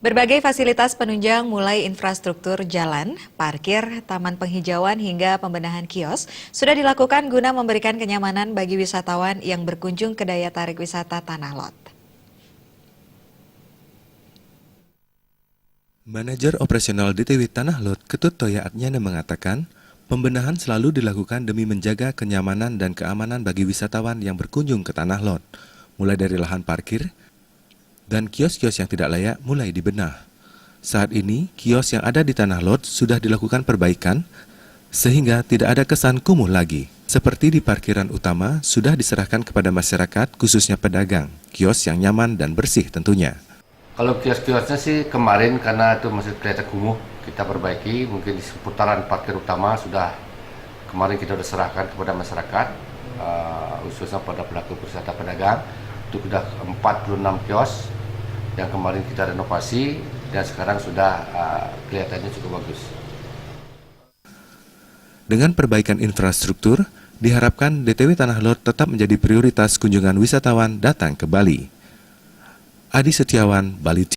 Berbagai fasilitas penunjang mulai infrastruktur jalan, parkir, taman penghijauan hingga pembenahan kios sudah dilakukan guna memberikan kenyamanan bagi wisatawan yang berkunjung ke daya tarik wisata Tanah Lot. Manajer operasional DTW Tanah Lot, Ketut Toya Atnyana mengatakan, pembenahan selalu dilakukan demi menjaga kenyamanan dan keamanan bagi wisatawan yang berkunjung ke Tanah Lot, mulai dari lahan parkir dan kios-kios yang tidak layak mulai dibenah. Saat ini, kios yang ada di Tanah Lot sudah dilakukan perbaikan sehingga tidak ada kesan kumuh lagi. Seperti di parkiran utama sudah diserahkan kepada masyarakat, khususnya pedagang, kios yang nyaman dan bersih tentunya. Kalau kios-kiosnya sih kemarin karena itu masih kelihatan kumuh, kita perbaiki. Mungkin di seputaran parkir utama sudah kemarin kita sudah serahkan kepada masyarakat, khususnya pada pelaku wisata pedagang. Itu sudah 46 kios yang kemarin kita renovasi dan sekarang sudah kelihatannya cukup bagus. Dengan perbaikan infrastruktur, diharapkan DTW Tanah Lot tetap menjadi prioritas kunjungan wisatawan datang ke Bali. Adi Setiawan, Bali.